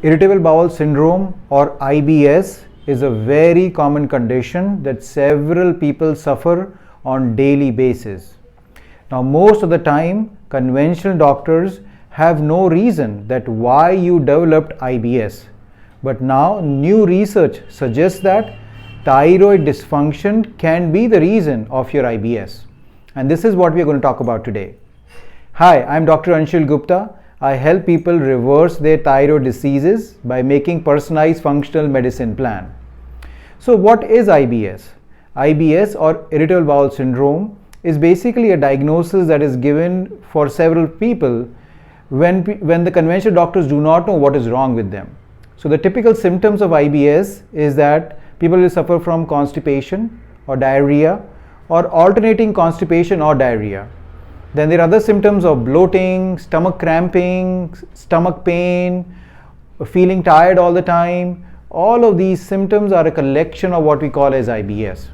Irritable bowel syndrome or IBS is a very common condition that several people suffer on daily basis. Now most of the time conventional doctors have no reason that why you developed IBS. But now new research suggests that thyroid dysfunction can be the reason of your IBS. And this is what we are going to talk about today. Hi, I'm Dr. Anshul Gupta. I help people reverse their thyroid diseases by making personalized functional medicine plan. So what is IBS? IBS or irritable bowel syndrome is basically a diagnosis that is given for several people when the conventional doctors do not know what is wrong with them. So the typical symptoms of IBS is that people will suffer from constipation or diarrhea or alternating constipation or diarrhea. Then there are other symptoms of bloating, stomach cramping, stomach pain, feeling tired all the time. All of these symptoms are a collection of what we call as IBS.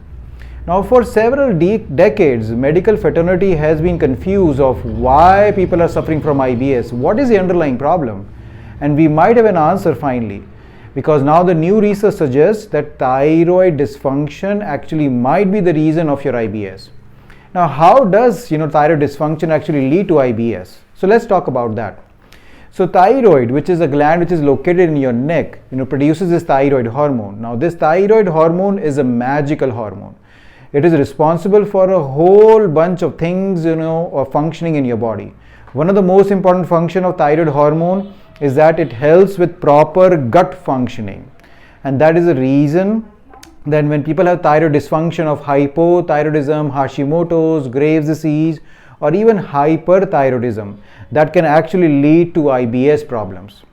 Now for several decades, medical fraternity has been confused of why people are suffering from IBS. What is the underlying problem? And we might have an answer finally, because now the new research suggests that thyroid dysfunction actually might be the reason of your IBS. Now, how does thyroid dysfunction actually lead to IBS? So let's talk about that. So thyroid, which is a gland which is located in your neck, produces this thyroid hormone. Now this thyroid hormone is a magical hormone. It is responsible for a whole bunch of things, or functioning in your body. One of the most important function of thyroid hormone is that it helps with proper gut functioning, and that is the reason then when people have thyroid dysfunction of hypothyroidism, Hashimoto's, Graves' disease, or even hyperthyroidism, that can actually lead to IBS problems.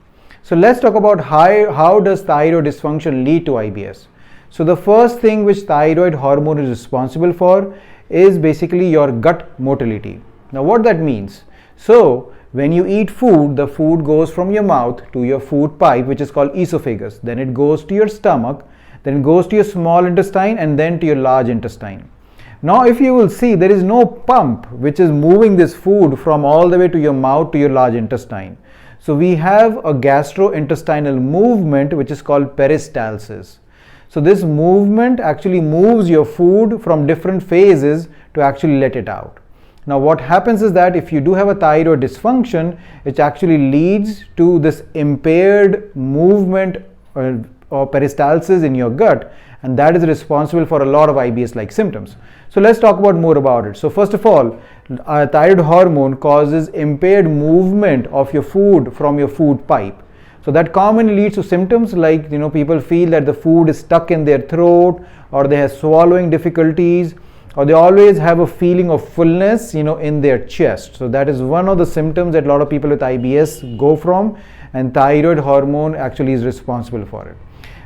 So let's talk about how does thyroid dysfunction lead to IBS. So the first thing which thyroid hormone is responsible for is basically your gut motility. Now what that means? So when you eat food, the food goes from your mouth to your food pipe, which is called esophagus. Then it goes to your stomach. Then it goes to your small intestine and then to your large intestine. Now if you will see, there is no pump which is moving this food from all the way to your mouth to your large intestine. So we have a gastrointestinal movement which is called peristalsis. So this movement actually moves your food from different phases to actually let it out. Now what happens is that if you do have a thyroid dysfunction, it actually leads to this impaired movement or peristalsis in your gut, and that is responsible for a lot of IBS like symptoms. So let's talk about more about it. So first of all, thyroid hormone causes impaired movement of your food from your food pipe. So that commonly leads to symptoms like people feel that the food is stuck in their throat, or they have swallowing difficulties, or they always have a feeling of fullness in their chest. So that is one of the symptoms that a lot of people with IBS go from, and thyroid hormone actually is responsible for it.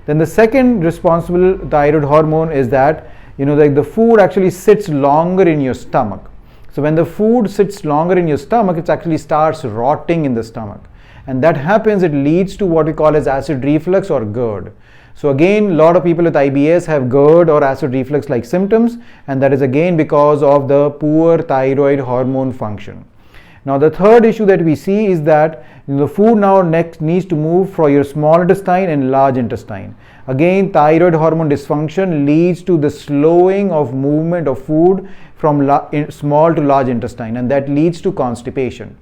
Then the second responsible thyroid hormone is that like the food actually sits longer in your stomach. So when the food sits longer in your stomach, it actually starts rotting in the stomach, and that happens, it leads to what we call as acid reflux or GERD. So again, a lot of people with IBS have GERD or acid reflux like symptoms, and that is again because of the poor thyroid hormone function. Now the third issue that we see is that the food now next needs to move from your small intestine and large intestine. Again, thyroid hormone dysfunction leads to the slowing of movement of food from small to large intestine, and that leads to constipation.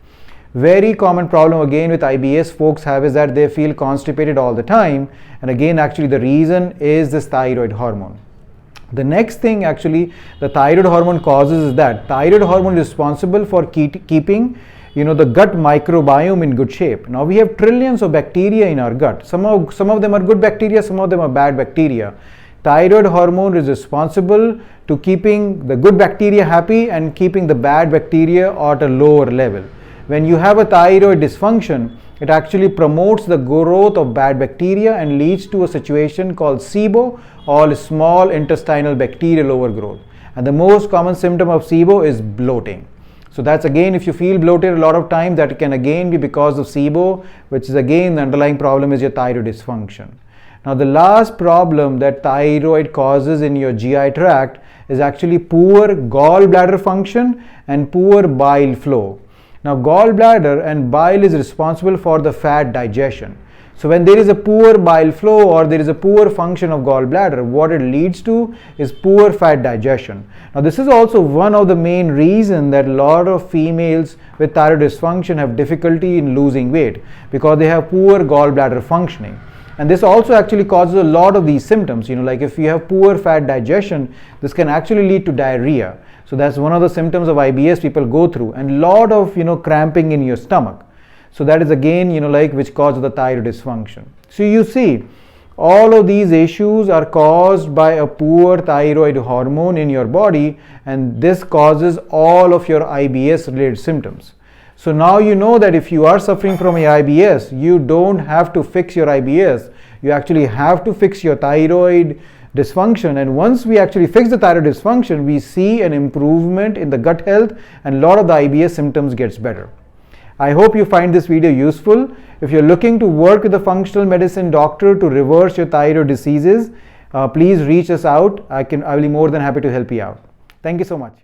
Very common problem again with IBS folks have is that they feel constipated all the time, and again actually the reason is this thyroid hormone. The next thing actually the thyroid hormone causes is that thyroid hormone is responsible for keeping the gut microbiome in good shape. Now we have trillions of bacteria in our gut. Some of them are good bacteria, some of them are bad bacteria. Thyroid hormone is responsible to keeping the good bacteria happy and keeping the bad bacteria at a lower level. When you have a thyroid dysfunction, it actually promotes the growth of bad bacteria and leads to a situation called SIBO, or small intestinal bacterial overgrowth. And the most common symptom of SIBO is bloating. So that's again, if you feel bloated a lot of times, that can again be because of SIBO, which is again the underlying problem is your thyroid dysfunction. Now the last problem that thyroid causes in your GI tract is actually poor gallbladder function and poor bile flow. Now gallbladder and bile is responsible for the fat digestion. So when there is a poor bile flow or there is a poor function of gallbladder, what it leads to is poor fat digestion. Now this is also one of the main reasons that a lot of females with thyroid dysfunction have difficulty in losing weight, because they have poor gallbladder functioning. And this also actually causes a lot of these symptoms, like if you have poor fat digestion, this can actually lead to diarrhea. So that's one of the symptoms of IBS people go through, and a lot of cramping in your stomach. So that is again which causes the thyroid dysfunction. So you see, all of these issues are caused by a poor thyroid hormone in your body, and this causes all of your IBS related symptoms. So now you know that if you are suffering from IBS, you don't have to fix your IBS. You actually have to fix your thyroid dysfunction, and once we actually fix the thyroid dysfunction, we see an improvement in the gut health, and a lot of the IBS symptoms gets better. I hope you find this video useful. If you're looking to work with a functional medicine doctor to reverse your thyroid diseases, please reach us out. I will be more than happy to help you out. Thank you so much.